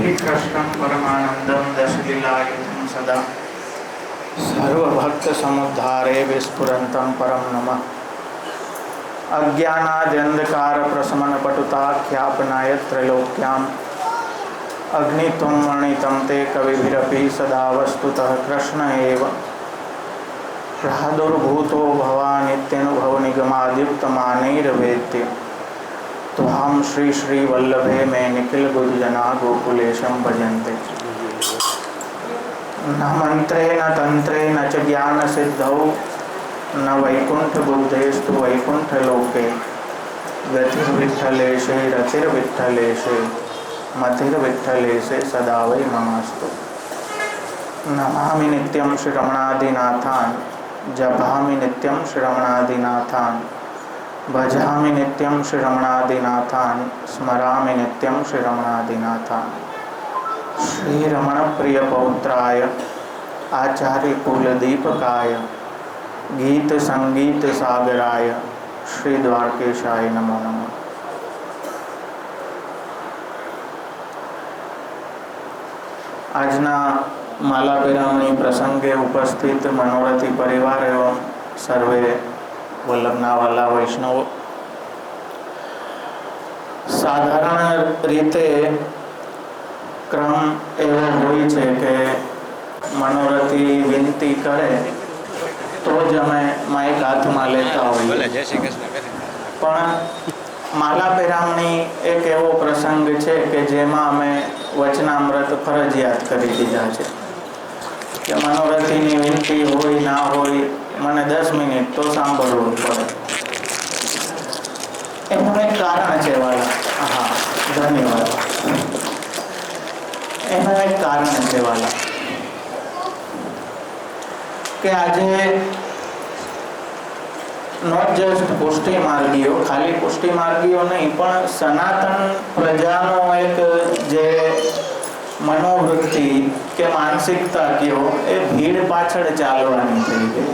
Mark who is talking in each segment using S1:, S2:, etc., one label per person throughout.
S1: श्रीकृष्णं परमानन्दं दशलीलायुधं सदा सर्वभक्तसमुद्धारे विस्फुरन्तं परं नमः। अज्ञानाद्यन्धकारप्रशमनपटुताख्यापनाय त्रैलोक्याम् अग्नित्वं वर्णितं ते कविभिरपि सदा वस्तुतः कृष्ण एव प्रादुर्भूतो भवानित्यनुभवनिगमाद्युक्तमानैर्वेद्य त्वां श्री श्री वल्लभे मे निखिल गुरुजना गोकुलेशं भजन्ते। न मंत्रे न तंत्रे न च ज्ञान सिद्धौ न वैकुंठ बुद्धेस्तु वैकुंठ लोके गतिर्विठ्ठलेशे रतिर्विठ्ठलेशे मतिर्विठ्ठलेशे सदा वै ममास्तु। नमामि नित्यं श्रीरमणादिनाथान् जपामि नित्यं श्रीरमणादिनाथान् भजामि नित्यं श्रीरमणादिनाथान् स्मरामि नित्यं श्रीरमणादिनाथान्। श्रीरमण प्रिय पौत्राय आचार्य कुलदीपकाय गीत संगीत सागराय श्री द्वारकेशाय नमो नमः। आजना माला पिरामणी प्रसंगे उपस्थित मनोरथी परिवार एवं सर्वे वल्लभना वाला वैष्णव, साधारण रीते क्रम एवो होय छे के मनोरथी विनती करे तो ज अमे माइक हाथ में लेता होईए, पण माला पिरामणी एक एवो प्रसंग छे के जेमां अमे वचनामृत फरजियात करी दीधा छे के मनोरथीनी विनती होय ना होय मने 10 मिनिट तो सांभळवू पड़े। एनुं एक कारण छे वाला। हाँ, धन्यवाद। एनुं एक कारण छे वाला के आजे नॉट जस्ट पुष्टि मार्गीओ, खाली पुष्टि मार्गीओ नहीं पण सनातन प्रजानो एक जे मनोवृत्ति के मानसिकता कहो ए भीड़ पाछळ चालवानी थई गई।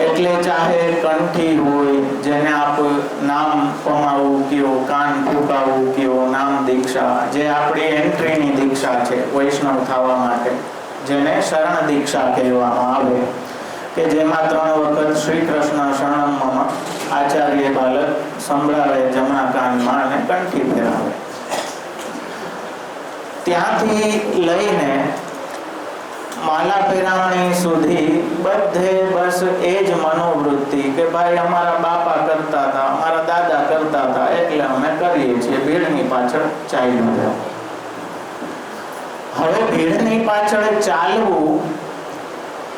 S1: एटले चाहे कंठी होय जेने आप नाम पमावू कहो, कान फूंकावू कहो, नाम दीक्षा जे आपणी एंट्रीनी दीक्षा छे वैष्णव थवा माटे, जेने शरण दीक्षा कहेवामां आवे के जेमां 3 वखत श्री कृष्ण शरणम मम आचार्य बालक संभळावे जमणा कानमा अने कंठी फेरावे। त्यांथी लईने माला पिरामणी सुधी बधे बस एज मनोवृत्ति के भाई अमारा बापा करता था, अमारा दादा करता था एटले अमे करीए छीए, भीड़नी पाछळ चाल्યું जाओ। हवे भीड़नी पाछळ चालवू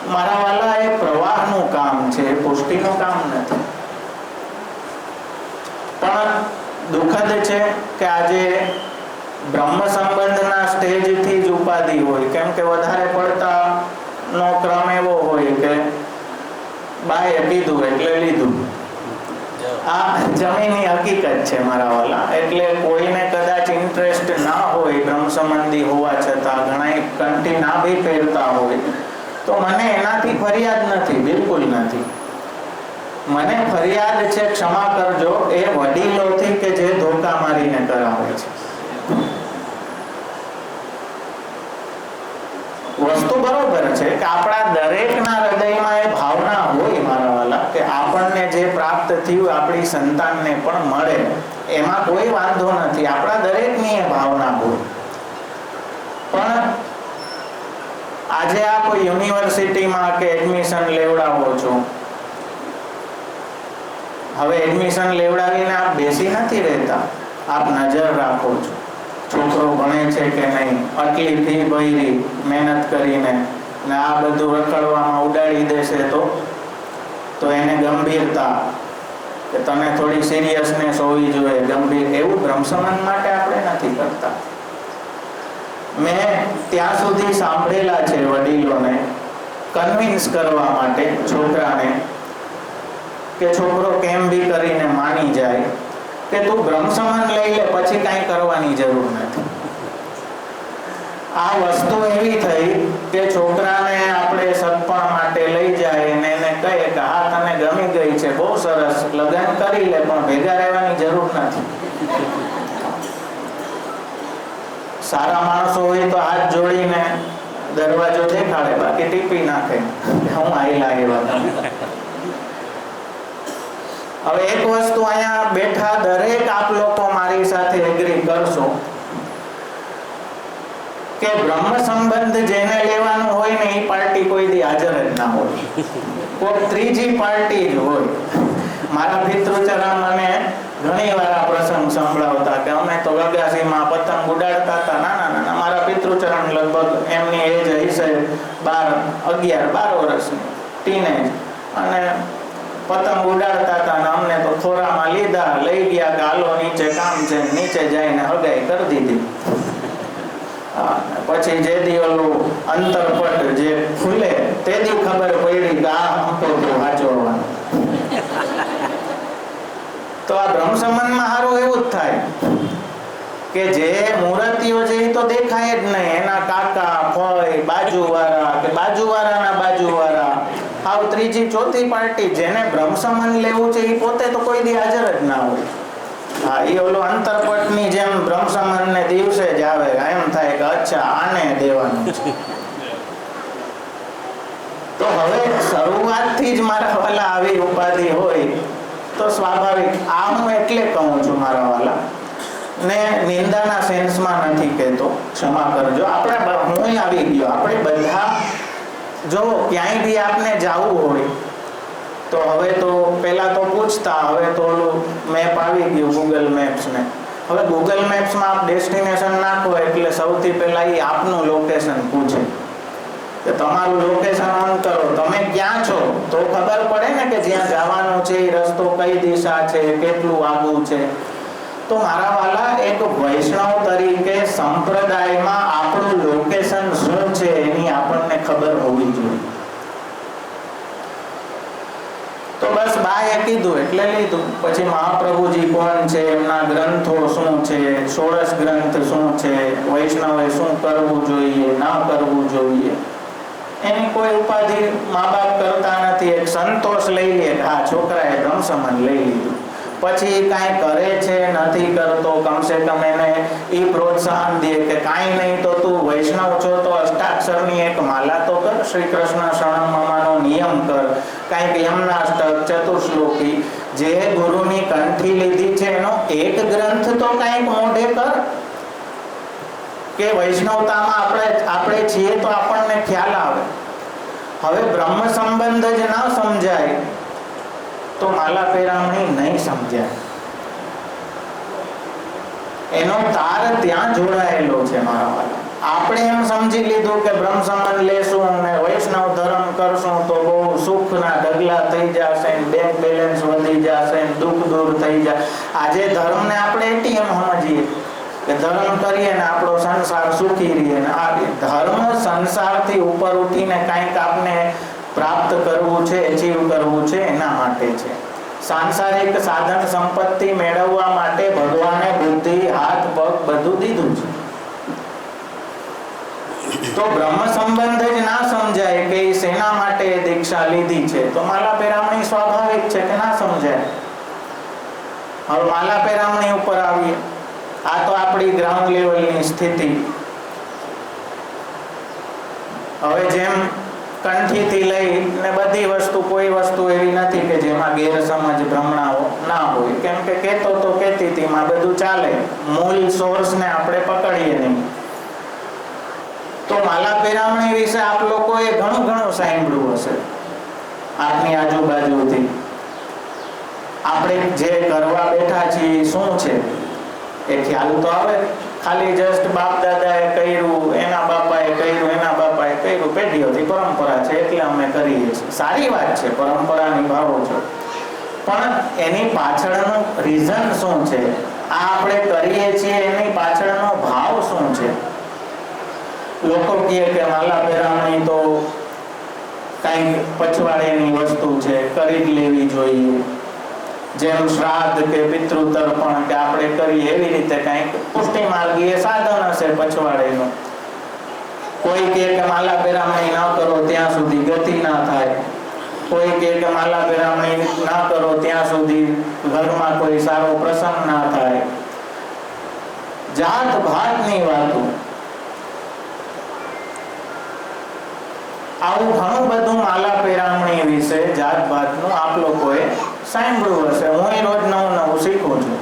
S1: मारा वाला ए प्रवाहનું કામ છે, પુષ્ટિનું કામ નથી। પણ દુઃખદ છે કે આજે બ્રહ્મ સંબંધના સ્ટેજથી જ ઉપાધિ હોય, કેમ કે વધારે પડતાનો ક્રમ એવો હોય કે બાએ કીધું એટલે લીધું। આ જમીનની હકીકત છે મારા વાલા। એટલે કોઈને કદાચ ઇન્ટરેસ્ટ ના હોય બ્રહ્મ સંબંધી હોવા છતાં, ઘણા કંઠી ના બી પહેરતા હોય तो मने एनाथी फरियाद नहीं, बिल्कुल नहीं। मने फरियाद छे क्षमा करजो ए वडीलोथी के जे धोखा मारीने करावे छे। वस्तु बरोबर छे कि आपणा दरेकना हृदयमां ए भावना होय मारा वाला के आपणने जे प्राप्त थयुं आपणी संतानने पण मळे, एमां कोई वांधो नथी। आपणा दरेकनी ए भावना होय। पण આજે આપ યુનિવર્સિટીમાં કે એડમિશન લેવડાવો છો, હવે એડમિશન લેવડાવીને આપ બેસી નથી રહેતા, આપ નજર રાખો છો છોકરો ભણે છે કે નહીં, આટલી ફી ભરી મહેનત કરીને ને આ બધું રખડવામાં ઉડાડી દેશે તો એને ગંભીરતા કે તને થોડી સિરિયસનેસ હોવી જોઈએ, ગંભીર એવું બ્રહ્મસંબંધ માટે આપણે નથી કરતા। मैं त्या सुधी सांभळेला छे वडीलोने कन्विन्स करवा माटे छोकराने के छोकरो केम भी करीने मानी जाए के तू ब्रह्मसंबंध लई ले पछी काई करवानी जरूर नथी। आ वस्तु एवी थई के छोकराने आपणे सत्पण माटे लई जाए ने એને कहे के आ तने गमी गई छे, बहु सरस, लग्न करी ले पण भेगा रहेवानी जरूर नथी। સારા માણસો હોય તો હાથ જોડીને દરવાજો દેખાડે, બાકી ટીપી નાખે હું આયલા આવ્યા. હવે એક વસ્તુ અહીંયા બેઠા દરેક આપ લોકો મારી સાથે એગ્રી કરશો કે બ્રહ્મ સંબંધ જેને લેવાનું હોય ને એ પાર્ટી કોઈ દી હાજર જ ના હોય, કોઈ ત્રીજી પાર્ટી જ હોય. મારા પિતૃચરણ મને ઘણી વાર આ પ્રસંગ સંભળાવતા કે અમે તો ગગાસીમાં પતંગ ઉડાડતા હતા, નાના નાના. મારા પિતૃચરણ લગભગ એમની એજ હશે 11-12 વર્ષની, ટીનેજ, અને પતંગ ઉડાડતા હતા ને અમને તો ખોરામાં લીધા, લઈ ગયા કે હાલો નીચે કામ છે, નીચે જઈને હગાઈ કરી દીધી. પછી જે દી ઓલું અંતરપટ જે ખુલે તે દી ખબર પડી કે આ હંપો વાંચવાનું. તો આ બ્રહ્મ સંબંધમાં સારું એવું જ થાય કે જે મૂર્તિઓ છે એ તો દેખાય જ નહીં, એના કાકા, ફોય, બાજુવાળા કે બાજુવાળાના બાજુવાળા, આવ ત્રીજી ચોથી પાર્ટી. જેને બ્રહ્મ સંબંધ લેવું છે એ પોતે તો કોઈ દી હાજર જ ના હોય. હા, એ ઓલો અંતરપટની જેમ બ્રહ્મ સંબંધને દિવસે જ આવે, એમ થાય કે અચ્છા આને દેવાનું છે. તો હવે શરૂઆતથી જ મારા વાલા આવી ઉપાધિ હોય તો સ્વાભાવિક. આ હું એટલે કહું છું મારા વાલા, ને નિંદાના સેન્સમાં નથી કહેતો, ક્ષમા કરજો. આપણે હું આવી ગયો, આપણે બધા જો ક્યાંય બી આપને જવું હોય તો હવે તો પહેલા તો પૂછતા, હવે તો ઓલું મેપ આવી ગયું ગૂગલ મેપ્સ ને. હવે ગૂગલ મેપ્સમાં આપ ડેસ્ટિનેશન નાખો એટલે સૌથી પહેલા એ આપનું લોકેશન પૂછે કે તમારું લોકેશન ઓન કરો, તમે ક્યાં છો, તો ખબર પડે ને કે જ્યાં જવાનું છે એ રસ્તો કઈ દિશા છે, કેટલું આગું છે. તો મારા વાલા, એક વૈષ્ણવ તરીકે સંપ્રદાયમાં આપણું લોકેશન શું છે એની આપણને ખબર હોવી જોઈએ. તો બસ બાએ કીધું એટલે લીધું. પછી મહાપ્રભુજી કોણ છે, એમના ગ્રંથો શું છે, 16 ગ્રંથ શું છે, વૈષ્ણવે શું કરવું જોઈએ, ના કરવું જોઈએ, એની કોઈ ઉપાધિ મા બાપ કરતા નથી. એક સંતોષ લઈ લે કે આ છોકરાએ બ્રહ્મ સંબંધ લઈ લીધું. પછી કાંઈ કરે છે નથી કરતો, કમસે કમ એને એ પ્રોત્સાહન દે કે કાંઈ નહીં તો તું વૈષ્ણવ છો તો અષ્ટાક્ષરની એક માલા તો કર, શ્રી કૃષ્ણ શરણમનો નિયમ કર, કાંઈક યમનાષ્ટક, ચતુશ્લોકી, જે ગુરુની કંઠી લીધી છે એનો એક ગ્રંથ તો કાંઈક મોઢે કર, કે વૈષ્ણવતામાં આપણે છીએ તો આપણને ખ્યાલ આવે. હવે બ્રહ્મ સંબંધ જ ના સમજાય તો માલા પેરામણી નહીં સમજાય. એનો તાર ત્યાં જોડાયેલો છે મારા વાલા. આપણે એમ સમજી લીધું કે બ્રહ્મ સંબંધ લેશું અને વૈષ્ણવ ધર્મ કરશું તો બહુ સુખના ઢગલા થઈ જશે, બેંક બેલેન્સ વધી જશે, દુઃખ દૂર થઈ જશે. આજે ધર્મને આપણે એટીએમ સમજીએ કે ધર્મ કરીએ ને આપણો સંસાર સુખી રહીએ. આ ધર્મ સંસારથી ઉપર ઉઠીને કંઈક આપને પ્રાપ્ત કરવું છે, અચીવ કરવું છે, એના માટે છે. સાંસારિક સાધન સંપત્તિ મેળવવા માટે ભગવાને બુદ્ધિ, હાથ, પગ બધું દીધું છે. તો બ્રહ્મ સંબંધ જ ના સમજાય કે શેના માટે દીક્ષા લીધી છે તો માલા પેરામણી સ્વાભાવિક છે કે ના સમજાય. હવે માલા પેરામણી ઉપર આવીએ. આ તો આપણી ગ્રાઉન્ડ લેવલની સ્થિતિ. હવે જેમ કંઠીથી લઈને બધી વસ્તુ, કોઈ વસ્તુ એવી નથી કે જેમાં ગેરસમજ ભ્રમણાઓ ના હોય, કેમ કે કહેતો તો કહેતીમાં બધું ચાલે, મૂળ સોર્સને આપણે પકડીએ નહીં. તો માલા પેરામણી વિશે આપ લોકોએ ઘણું સાંભળ્યું હશે આપની આજુબાજુથી. આપણે જે કરવા બેઠા છીએ શું છે એ ખ્યાલ તો આવે. ખાલી જસ્ટ બાપ દાદાએ કર્યું, એના બાપાએ કર્યું, એના બાપાએ કર્યું, પેઢીઓથી પરંપરા છે એટલે અમે કરીએ છીએ. સારી વાત છે, પરંપરા નિભાવો છો, પણ એની પાછળનું રીઝન શું છે? આ આપણે કરીએ છીએ એની પાછળનો ભાવ શું છે? લોકો કહે કે માલા પેરામણી તો કંઈક પછવાડેની વસ્તુ છે, કરી જ લેવી જોઈએ. જેમ શ્રાદ્ધ કે પિતૃ તર્પણ કે આપણે કરીએ એવી રીતે કંઈક પુષ્ટિ માર્ગીય સાધન હશે પછવાડેનું. કોઈ કહે કે માલા પેરામણી ના કરો ત્યાં સુધી ગતિ ના થાય. કોઈ કહે કે માલા પેરામણી ના કરો ત્યાં સુધી ઘરમાં કોઈ સારો પ્રસંગ ના થાય. જાત ભાતની વાતો. આવું ઘણું બધું માલા પેરામણી વિશે જાત ભાતનું આપ લોકોએ સાંભળ્યું હશે. હું રોજ નવું શીખું છું.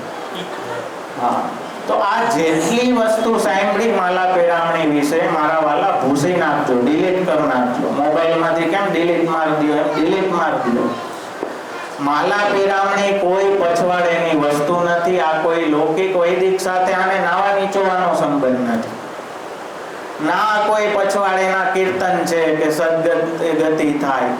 S1: હા, તો આ જેટલી વસ્તુ સાંભળી માલા પેરામણી વિશે, મારા વાલા ભૂસી નાખજો, ડિલીટ કરી નાખજો. મોબાઈલમાંથી કેમ ડિલીટ મારી દો એમ ડિલીટ મારી દો. માલા પેરામણી કોઈ પછવાડેની વસ્તુ નથી. આ કોઈ લૌકિક વૈદિક સાથે આને નાવા નીચોવાનો સંબંધ નથી. ના કોઈ પછવાડેના કીર્તન છે કે સદગતિ થાય,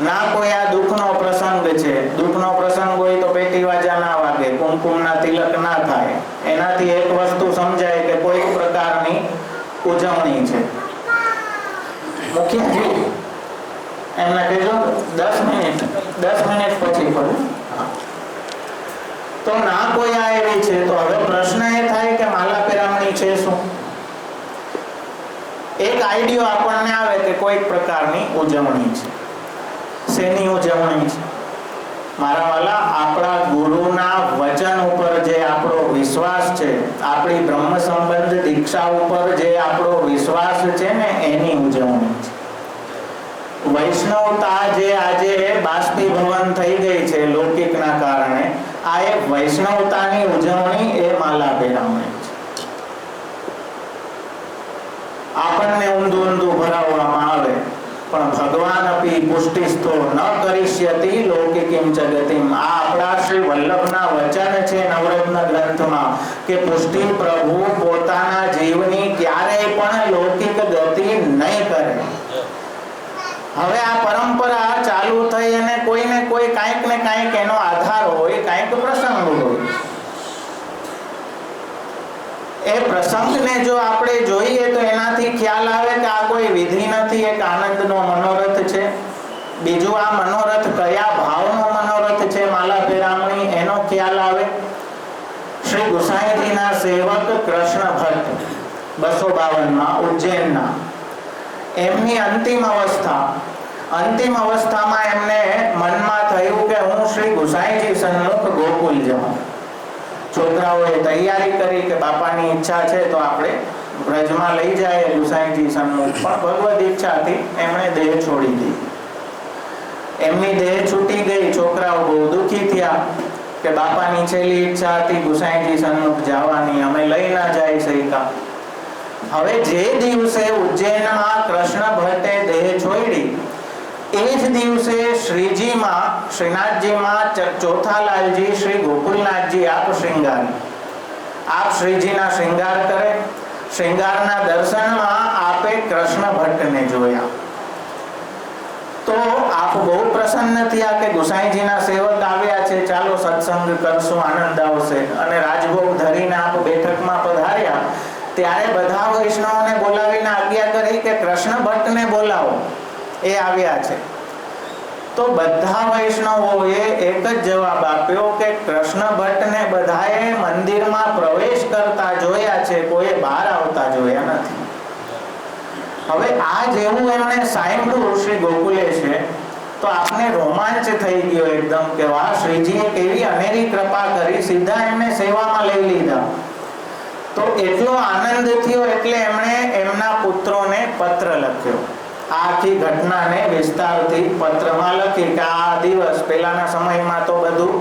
S1: ના કોઈ આ દુઃખનો પ્રસંગ છે. દુઃખનો પ્રસંગ હોય તો પેટી વાજા ના વાગે, કુમકુમના તિલક ના થાય. એનાથી એક વસ્તુ સમજાય કે કોઈ પ્રકારની ઉજવણી છે. મુખિયાજી એમને કહેજો 10 મિનિટ પછી પડે. તો ના કોઈ આ એવી છે. તો હવે પ્રશ્ન એ થાય કે માલા પેરામણી છે શું? એક આઈડિયો આપણને આવે કે કોઈક પ્રકારની ઉજવણી છે. શેની ઉજવણી છે? મારા વાલા, આપણા ગુરુના વચન ઉપર જે આપણો વિશ્વાસ છે, આપણી બ્રહ્મ સંબંધ દીક્ષા ઉપર જે આપણો વિશ્વાસ છે ને, એની ઉજવણી છે. વૈષ્ણવતા જે આજે બાષ્પીભવન થઈ ગઈ છે લૌકિકના કારણે, આ એક વૈષ્ણવતાની ઉજવણી એ માલા પેરામણી છે. આપણને ઊંધું ભરાવવામાં આવે, પણ ભગવાન અપી પુષ્ટિસ્થો ન કરિષ્યતિ લૌકિકીમ જગતિમ. આ આપણા શ્રી વલ્લભના વચન છે નવરત્ન ગ્રંથમાં કે પુષ્ટિ પ્રભુ પોતાના જીવની ક્યારેય પણ લૌકિક ગતિ નહીં કરે. હવે આ પરંપરા ચાલુ થઈ અને કોઈને કોઈ કાંઈક ને કાંઈક એનો આધાર હોય, કાંઈક પ્રસંગ હોય. એ પ્રસંગને જો આપણે જોઈએ તો એનાથી ખ્યાલ આવે કે આ કોઈ વિધિ નથી, એક આનંદનો મનોરથ છે. બીજું, આ મનોરથ કયા ભાવનો મનોરથ છે, માલા પેરામણી, એનો ખ્યાલ આવે. શ્રી ગુસાઈજીના સેવક કૃષ્ણ ભટ્ટ 252 ઉજ્જૈનના, એમની અંતિમ અવસ્થામાં એમને મનમાં થયું કે હું શ્રી ગુસાઈજી સન્મુખ ગોકુલ જાઉં. છોકરાઓએ તૈયારી કરી કે બાપાની ઈચ્છા છે તો આપણે વ્રજમાં લઈ જાય ગુસાઈજી સન્મુખ. પણ ભગવદ ઈચ્છાથી એમણે દેહ છોડી દીધી. એમની દેહ છૂટી ગઈ. છોકરાઓ બહુ દુઃખી થયા કે બાપાની છેલ્લી ઈચ્છા હતી ગુસાઈજી સન્મુખ જવાની, અમે લઈ ના જાય શક્યા. હવે જે દિવસે ઉજ્જૈનમાં કૃષ્ણ ભટ્ટે દેહ છોડી, એ જ દિવસે શ્રીનાથજીમાં ચોથાલાલજી શ્રી ગોકુલનાથજી આપ શ્રીજીના શ્રૃંગાર કરે. શ્રૃંગારના દર્શનમાં આપે કૃષ્ણ ભટ્ટને જોયા. તો આપ બહુ પ્રસન્ન થયા કે ગુસાઈજીના સેવક આવ્યા છે, ચાલો સત્સંગ કરશું, આનંદ આવશે. અને રાજભોગ ધરીને આપ બેઠકમાં પધાર્યા. ત્યારે બધા વૈષ્ણવોને બોલાવીને આજ્ઞા કરી કે કૃષ્ણ ભટ્ટને બોલાવો, એ આવ્યા છે. તો બધા વૈષ્ણવોએ એક જ જવાબ આપ્યો કે કૃષ્ણ ભટ્ટને બધાએ મંદિરમાં પ્રવેશ કરતા જોયા છે, કોઈ બહાર આવતા જોયા નથી. હવે આ જેવું એમણે સાંભળ્યું શ્રી ગોકુલે છે તો આપને રોમાંચ થઈ ગયો એકદમ કે વાહ, શ્રીજીએ કેવી અનેરી કૃપા કરી, સીધા એમને સેવામાં લઈ લીધા. તો એટલો આનંદ થયો એટલે એમણે એમના પુત્રોને પત્ર લખ્યો. આખી ઘટનાને વિસ્તારથી પત્રમાં લખી કે આ દિવસ, પહેલાના સમયમાં તો બધું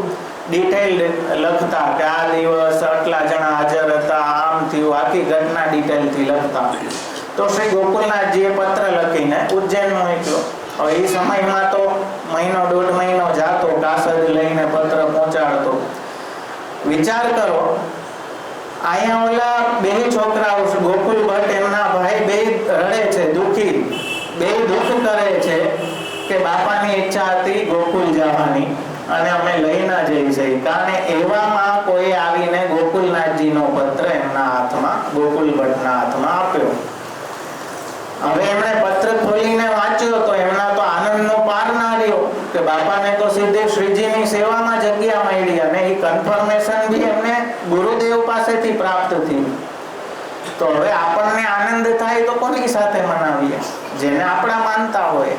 S1: ડિટેલ લખતા કે આ દિવસ આટલા જણા હાજર હતા, આમ થયું, આખી ઘટના ડિટેલથી લખતા. તો શ્રી ગોકુલનાથજીએ પત્ર લખીને ઉજ્જૈન મોકલ્યો. હવે એ સમયમાં તો મહિનો 1.5 મહિનો જાતો, કાસદ લઈને પત્ર પહોંચાડતો. વિચાર કરો, અહીંયા ઓલા 2 છોકરાઓ ગોકુલ ભટ્ટ એમના ભાઈ 2 રડે છે, દુઃખી, 2 દુઃખ કરે છે કે બાપાની ઈચ્છા હતી ગોકુલ જવાની અને અમે લઈ ના જઈ શકી. કારણ એવામાં કોઈ આવીને ગોકુલનાથજીનો પત્ર એમના હાથમાં, ગોકુલ ભટ્ટના હાથમાં આપ્યો. હવે એમણે પત્ર ખોલીને વાંચ્યો તો એમના તો આનંદનો પાર ના રહ્યો કે બાપાને તો સીધે શ્રીજીની સેવામાં જગ્યા મળી અને એ કન્ફર્મેશન બી એમને ગુરુદેવ પાસેથી પ્રાપ્ત થયું. તો હવે આપણને આનંદ થાય તો કોની સાથે મનાવીએ? જેને આપણા માનતા હોય.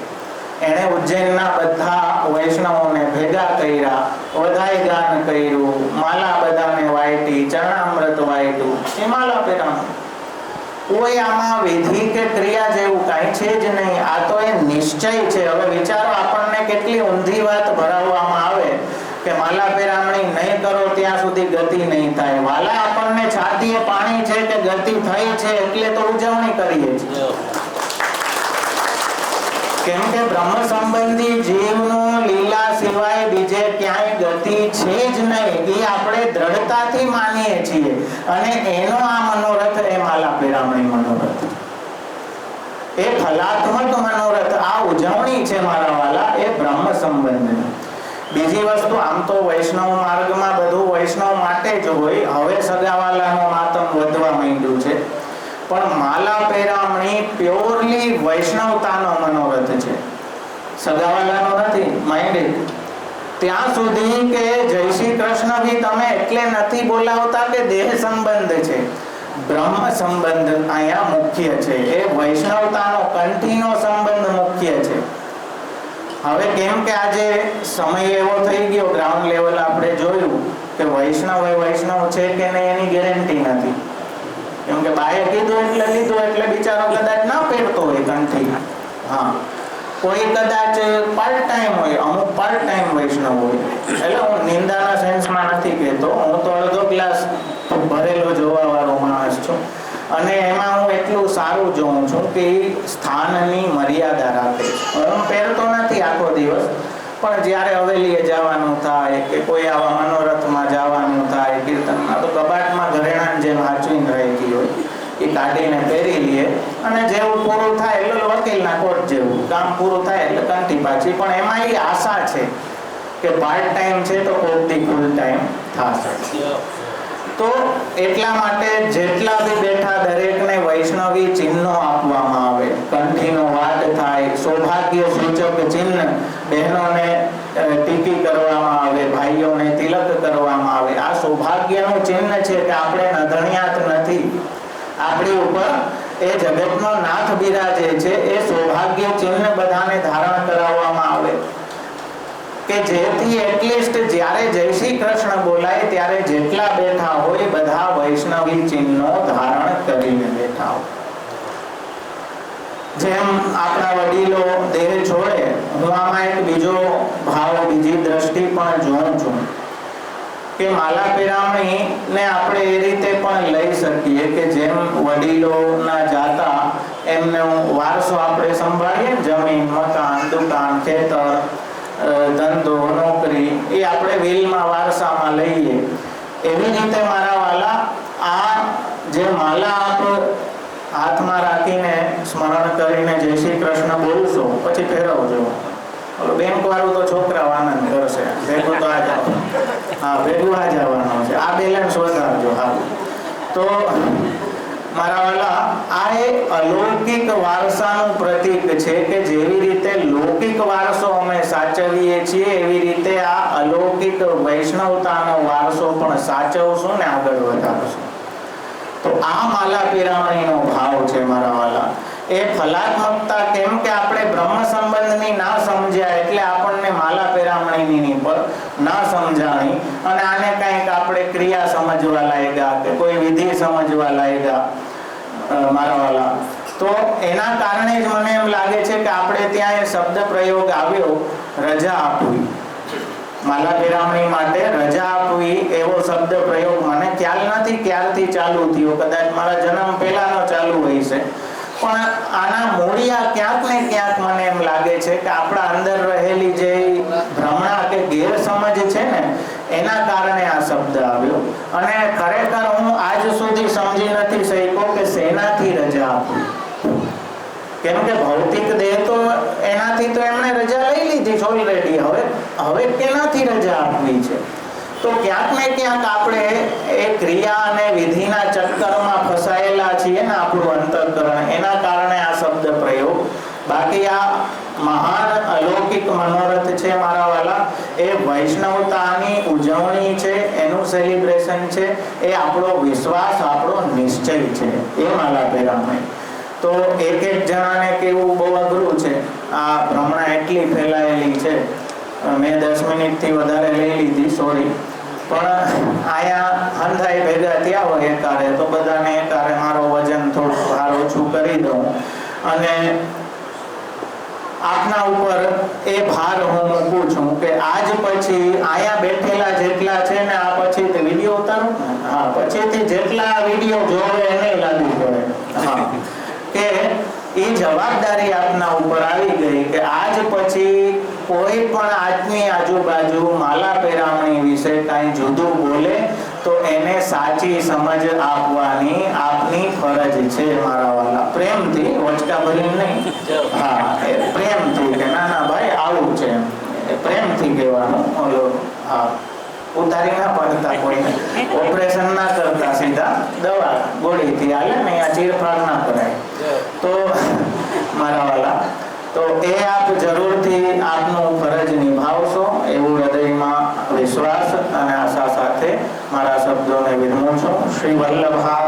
S1: એણે ઉજ્જૈનના બધા વૈષ્ણવોને ભેગા કર્યા, વધાઈ ગાન કર્યું, માલા બધાને વાયટી, ચરણામૃત વાયટું, એ માલા પેરામણી. કોઈ આમાં વિધિ કે ક્રિયા જેવું કાંઈ છે જ નહીં. આ તો એ નિશ્ચય છે. હવે વિચારો, આપણને કેટલી ઊંધી વાત ભરાવવામાં આવે કે માલા પેરામણી નહીં કરો ત્યાં સુધી ગતિ નહીં થાય. વાલા, આપણને છાતીએ પાણી છે કે ગતિ થઈ છે એટલે તો ઉજવણી કરીએ છીએ. કેમ કે બ્રહ્મ સંબંધી જીવનો લીલા સિવાય બીજે ક્યાંય ગતિ છે જ નહીં, એ આપણે દ્રઢતાથી માનીએ છીએ. અને એનો આ મનોરથ એ માલા પેરામણી મનોરથ, એ ફલાત્મક મનોરથ, આ ઉજવણી છે મારા વાલા, એ બ્રહ્મ સંબંધની. બીજી વસ્તુ, આમ તો વૈષ્ણવ માર્ગમાં બધું વૈષ્ણવ માટે જ હોય. હવે સગાવાલાનો માતમ વધવા માંડ્યું છે, પણ માલા પેરામણી પ્યોરલી વૈષ્ણવતાનો મનોરથ છે, સગાવાલાનો નથી. Mind it. ત્યાં સુધી કે જય શ્રી કૃષ્ણ ભી તમે એટલે નથી બોલાવતા કે દેહ સંબંધ છે, બ્રહ્મ સંબંધ અહીંયા મુખ્ય છે. એ વૈષ્ણવતાનો કંઠીનો સંબંધ મુખ્ય છે. હવે કેમ કે આજે સમય એવો થઈ ગયો, ગ્રાઉન્ડ લેવલ આપણે જોયું કે વૈષ્ણવ એ વૈષ્ણવ છે કે નહીં એની ગેરંટી નથી. કેમ કે બાએ કીધું એટલે લીધું, એટલે બિચારો કદાચ ના પહેરતો હોય કંઠી. હા, કોઈ કદાચ પાર્ટ ટાઈમ હોય, અમુક પાર્ટ ટાઈમ વૈષ્ણવ હોય. એટલે હું નિંદાના સેન્સમાં નથી કહેતો, હું તો અડધો ગ્લાસ ભરેલો જોવા વાળો માણસ છું. અને એમાં હું એટલું સારું જોઉં છું કે સ્થાનની મર્યાદા રાખે છે. હું પહેરતો નથી આખો દિવસ, પણ જ્યારે હવેલીએ જવાનું થાય કે કોઈ આવા મનોરથમાં જવાનું થાય, કીર્તનમાં, તો કબાટમાં ઘરેણાની જેમ હાચવીને રહી હોય એ કાઢીને પહેરી લઈએ. અને જેવું પૂરું થાય એટલે વકીલના કોર્ટ જેવું કામ પૂરું થાય એટલે કંઠી પાછી. પણ એમાં એ આશા છે કે પાર્ટ ટાઈમ છે તો કોઈથી ફૂલ ટાઈમ થશે. તો એટલા માટે જેટલા બી બેઠા દરેકને વૈષ્ણવી ચિહ્નો આપવામાં આવે. કંઠીનો વાટ થાય, સૌભાગ્ય સૂચક ચિહ્ન બહેનોને ટીકી કરવામાં આવે, ભાઈઓને તિલક કરવામાં આવે. આ સૌભાગ્યનું ચિહ્ન છે કે આપણે નધણિયાત નથી, આપણી ઉપર એ જગતનો નાથ બિરાજે છે. એ સૌભાગ્ય ચિહ્ન બધાને ધારણ કરાવવામાં આવે કે જેથી એટલીસ્ટ જ્યારે જય શ્રી કૃષ્ણ બોલાય ત્યારે જેટલા બેઠા હોય બધા વૈષ્ણવી ચિહ્નો ધારણ કરીને બેઠા હોય. જેમ આપણા વડીલો દેહ છોડે, હું આમાં એક બીજો ભાવ, બીજી દ્રષ્ટિ પણ જોઉં છું કે માલા પેરામણી ને આપણે એ રીતે પણ લઈ શકીએ કે જેમ વડીલોના જાતા એમનો વારસો આપણે સંભાળીએ, જમીન, મકાન, દુકાન, ખેતર, ધંધો, નોકરી, એ આપણે વિલમાં વારસામાં લઈએ. એવી રીતે મારા વાલા આ જે માલા આપ હાથમાં રાખીને સ્મરણ કરીને જય શ્રી કૃષ્ણ બોલશો, પછી ફેરવજો. બેંક વાળું તો છોકરાઓ આનંદ કરશે, ભેગું તો આ જવાનું. હા, ભેગું આ જવાનું છે. આ બેલેન્સ વધારજો. હા, તો મારા વાલા આ એક અલૌકિક વારસાનું પ્રતીક છે કે જેવી રીતે લૌકિક વારસો અમે સાચવીએ છીએ એવી રીતે આ અલૌકિક વૈષ્ણવતાનો વારસો પણ સાચવશું ને આગળ વધારશું. તો આ માલા પિરામણીનો ભાવ છે મારા વાલા. એ ફલાત્મકતા, કેમ કે આપણે બ્રહ્મ સંબંધની ના સમજ્યા એટલે આપણને માલા પેરામણીની પર ના સમજાણી, અને આને કંઈક આપણે ક્રિયા સમજવા લાગ્યા કે કોઈ વિધિ સમજવા લાગ્યા મારા વાલા. તો એના કારણે જ મને એમ લાગે છે કે આપણે ત્યાં એ શબ્દ પ્રયોગ આવ્યો, રજા આપવી. માલા પેરામણી માટે રજા આપવી એવો શબ્દ પ્રયોગ મને ખ્યાલ નથી ક્યારથી ચાલુ થયો, કદાચ મારા જન્મ પહેલાનો ચાલુ હોય છે. પણ આના મૂળિયા ક્યાંક ને ક્યાંક મને એમ લાગે છે કે આપણા અંદર રહેલી જે ભ્રમણા કે ગેરસમજ છે ને એના કારણે આ શબ્દ આવ્યો. અને ખરેખર હું આજ સુધી સમજી નથી શક્યો કે શેનાથી રજા આપવી. કેમ કે ભૌતિક દેહ તો એનાથી તો એમણે રજા લઈ લીધી છે ઓલરેડી. હવે કેનાથી રજા આપવી છે? તો ક્યાંક ને ક્યાંક આપણે એ ક્રિયા અને વિધિના ચક્કરમાં ફસાયેલા છીએ ને આપણું અંતઃકરણ, એના કારણે આ શબ્દ પ્રયોગ. બાકી આ મહાન અલૌકિક મનોરથ છે મારા વાલા, એ વૈષ્ણવતાની ઉજવણી છે, એનું સેલિબ્રેશન છે, એ આપણો વિશ્વાસ, આપણો નિશ્ચય છે, એ માલા પેરામણી. તો એક જણાને કેવું બહુ અઘરું છે. આ ભ્રમણા એટલી ફેલાયેલી છે, મેં 10 મિનિટથી વધારે લઈ લીધી, સોરી. પણ આયા હંધાઈ ભેગા થયા હોય એકારે તો બધાને એકારે મારો વજન થોડું ભાર ઓછું કરી દઉં અને આપના ઉપર એ ભાર હું મૂકું છું કે આજ પછી આયા બેઠેલા જેટલા છે ને આ પછી વિડીયો ઉતારું હા પછીથી જેટલા વિડીયો જોવે એને લાગુ પડે હા કે એ જવાબદારી આપના ઉપર આવી ગઈ કે આજ પછી કોઈ પણ આજની આજુબાજુ માલા પેરામણી વિશે કાંઈ જુદું બોલે તો એને સાચી સમજ આપવાની આપની ફરજ છે મારા વાલા પ્રેમથી વચકા ભરી નહીં હા એ પ્રેમથી કે ના ના ભાઈ આવું છે પ્રેમથી કહેવાનું ઓલો હા ઉતારી ના પડતા કોઈને ઓપરેશન ના કરતા સીધા દવા ગોળીથી હાલે ને આ ચીરફાડ ના કરાય તો મારા વાલા તો એ આપ જરૂરથી આપનું ફરજ નિભાવશો એવું હૃદયમાં વિશ્વાસ અને આશા સાથે મારા શબ્દોને વિરમું છું. શ્રી વલ્લભા